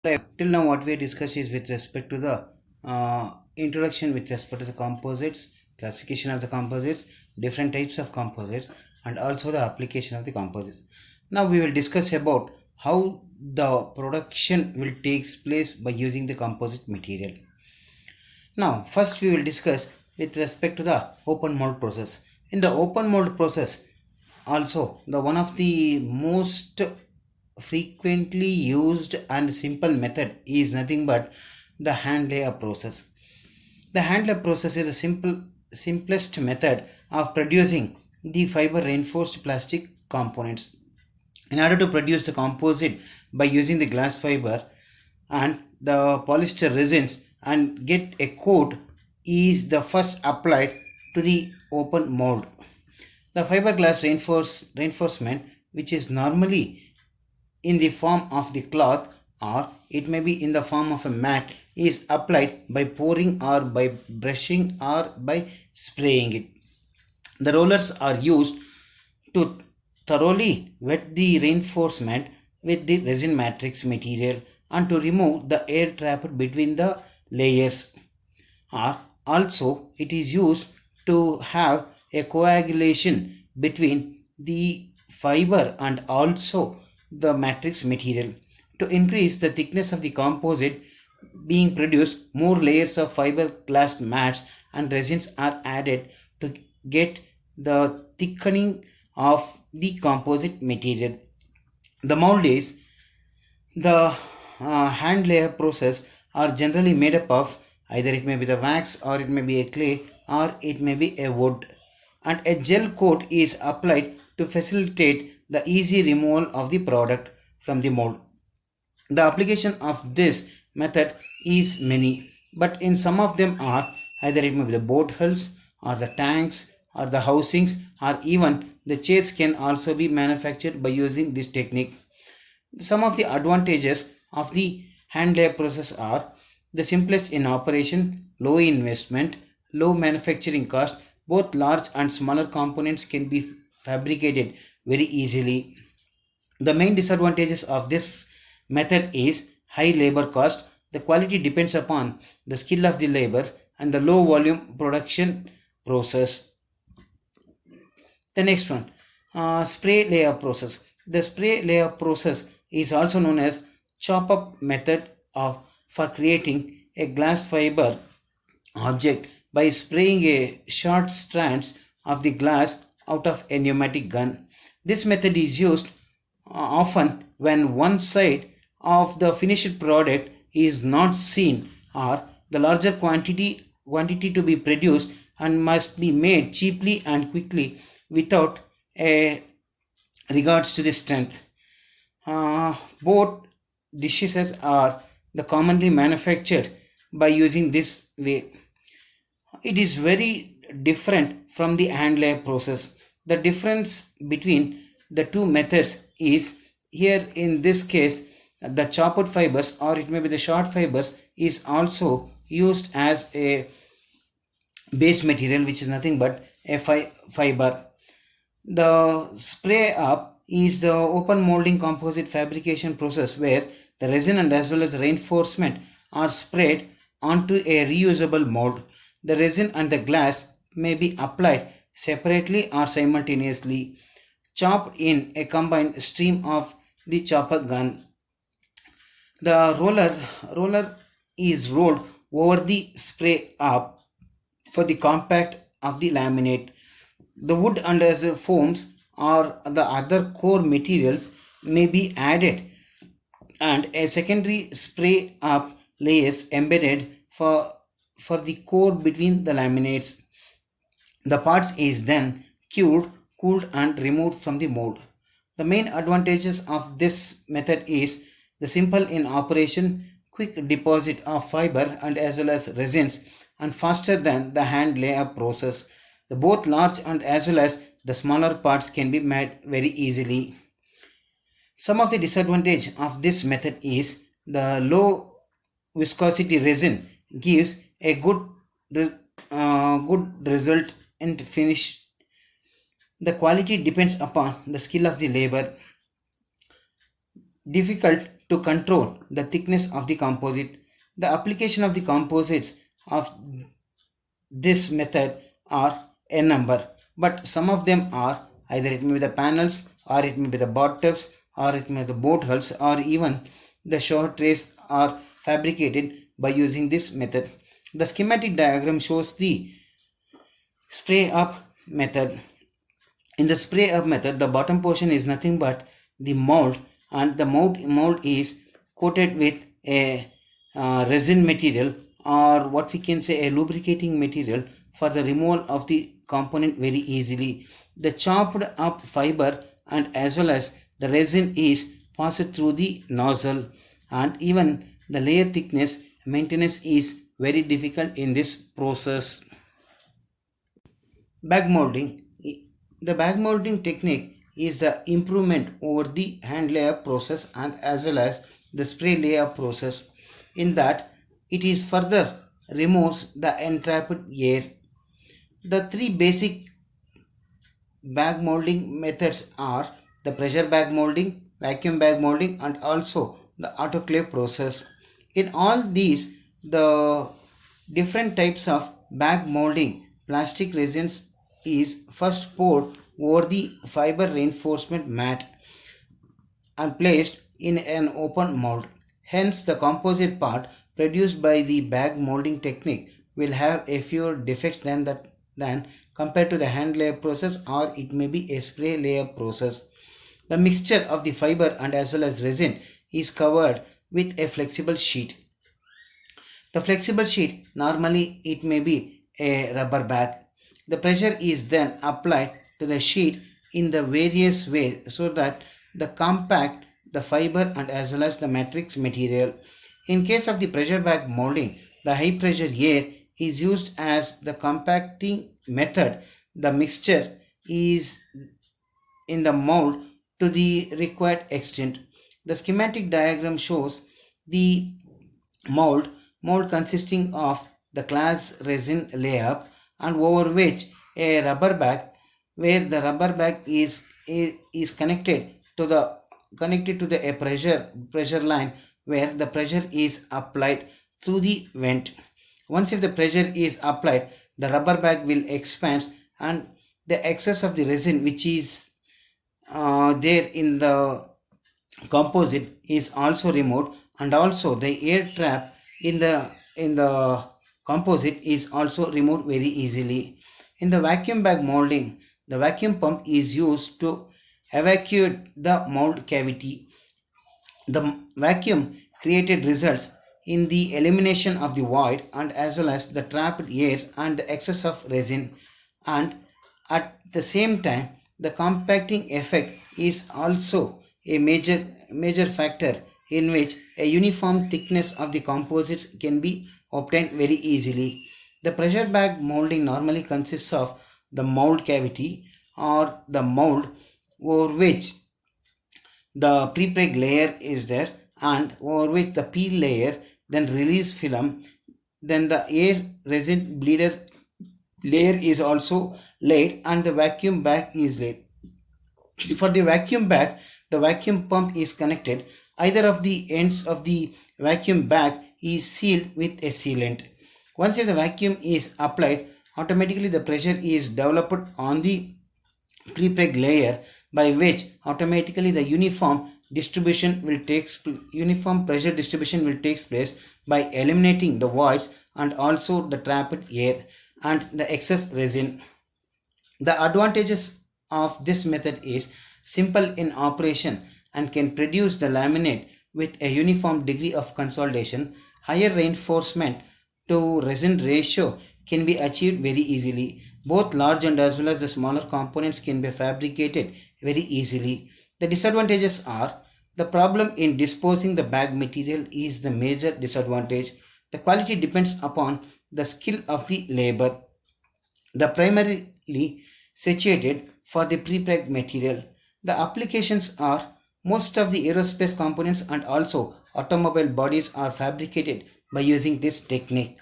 Till now, what we discussed is with respect to the introduction with respect to the composites, classification of the composites, different types of composites, and also the application of the composites. Now we will discuss about how the production will takes place by using the composite material. Now, first we will discuss with respect to the open mold process. In the open mold process, also the one of the most frequently used and simple method is nothing but the hand layer process. The hand layer process is a simplest method of producing the fiber reinforced plastic components. In order to produce the composite by using the glass fiber and the polyester resins and get a coat is the first applied to the open mold. The fiberglass reinforcement, which is normally in the form of the cloth or it may be in the form of a mat, is applied by pouring or by brushing or by spraying it. The rollers are used to thoroughly wet the reinforcement with the resin matrix material and to remove the air trapped between the layers. Or also it is used to have a coagulation between the fiber and also the matrix material. To increase the thickness of the composite being produced, more layers of fiberglass mats and resins are added to get the thickening of the composite material. The mold is the hand layer process are generally made up of either it may be the wax or it may be a clay or it may be a wood, and a gel coat is applied to facilitate the easy removal of the product from the mold. The application of this method is many, but in some of them are either it may be the boat hulls or the tanks or the housings or even the chairs can also be manufactured by using this technique. Some of the advantages of the hand layer process are the simplest in operation, low investment, low manufacturing cost. Both large and smaller components can be fabricated very easily. The main disadvantages of this method is high labor cost. The quality depends upon the skill of the labor and the low volume production process. The next one, spray layer process. The spray layer process is also known as chop up method of for creating a glass fiber object by spraying a short strands of the glass out of a pneumatic gun. This method is used often when one side of the finished product is not seen or the larger quantity to be produced and must be made cheaply and quickly without a regards to the strength. Both dishes are the commonly manufactured by using this way. It is very different from the hand layer process. The difference between the two methods is here in this case the chopped fibers or it may be the short fibers is also used as a base material, which is nothing but a fiber. The spray up is the open molding composite fabrication process where the resin and as well as the reinforcement are sprayed onto a reusable mold. The resin and the glass may be applied separately or simultaneously, chopped in a combined stream of the chopper gun. The roller is rolled over the spray up for the compact of the laminate. The wood and as foams or the other core materials may be added and a secondary spray up layers embedded for the core between the laminates. The parts is then cured, cooled and removed from the mold. The main advantages of this method is the simple in operation, quick deposit of fiber and as well as resins and faster than the hand layer process. The both large and as well as the smaller parts can be made very easily. Some of the disadvantage of this method is the low viscosity resin gives a good result in finish. The quality depends upon the skill of the labor. Difficult to control the thickness of the composite. The application of the composites of this method are a number, but some of them are either it may be the panels, or it may be the board tips, or it may be the boat hulls, or even the shower trays are fabricated by using this method. The schematic diagram shows the spray up method. In the spray up method, the bottom portion is nothing but the mold, and the mold is coated with a resin material, or what we can say a lubricating material, for the removal of the component very easily. The chopped up fiber and as well as the resin is passed through the nozzle, and even the layer thickness maintenance is very difficult in this process. Bag molding. The bag molding technique is the improvement over the hand layup process and as well as the spray layup process, in that it is further removes the entrapped air. The three basic bag molding methods are the pressure bag molding, vacuum bag molding, and also the autoclave process. In all these, the different types of bag molding plastic resins is first poured over the fiber reinforcement mat and placed in an open mold. Hence, the composite part produced by the bag molding technique will have a fewer defects than compared to the hand layup process, or it may be a spray layup process. The mixture of the fiber and as well as resin is covered with a flexible sheet. The flexible sheet, normally it may be a rubber bag. The pressure is then applied to the sheet in the various ways so that the compact the fiber and as well as the matrix material. In case of the pressure bag molding, the high pressure air is used as the compacting method. The mixture is in the mold to the required extent. The schematic diagram shows the mold consisting of the glass resin layup and over which a rubber bag, where the rubber bag is connected to a pressure line, where the pressure is applied through the vent. Once if the pressure is applied, the rubber bag will expand and the excess of the resin which is there in the composite is also removed, and also the air trap in the composite is also removed very easily. In the vacuum bag molding, the vacuum pump is used to evacuate the mold cavity. The vacuum created results in the elimination of the void and as well as the trapped air and the excess of resin, and at the same time the compacting effect is also a major factor in which a uniform thickness of the composites can be obtained very easily. The pressure bag molding normally consists of the mold cavity or the mold over which the pre-preg layer is there, and over which the peel layer, then release film, then the air resin bleeder layer is also laid, and the vacuum bag is laid. For the vacuum bag, the vacuum pump is connected. Either of the ends of the vacuum bag is sealed with a sealant. Once the vacuum is applied, automatically the pressure is developed on the pre-preg layer, by which automatically the uniform pressure distribution will take place by eliminating the voids and also the trapped air and the excess resin. The advantages of this method is simple in operation and can produce the laminate with a uniform degree of consolidation. Higher reinforcement to resin ratio can be achieved very easily. Both large and as well as the smaller components can be fabricated very easily. The disadvantages are the problem in disposing the bag material is the major disadvantage. The quality depends upon the skill of the labor. The primarily situated for the pre-preg material. The applications are most of the aerospace components and also automobile bodies are fabricated by using this technique.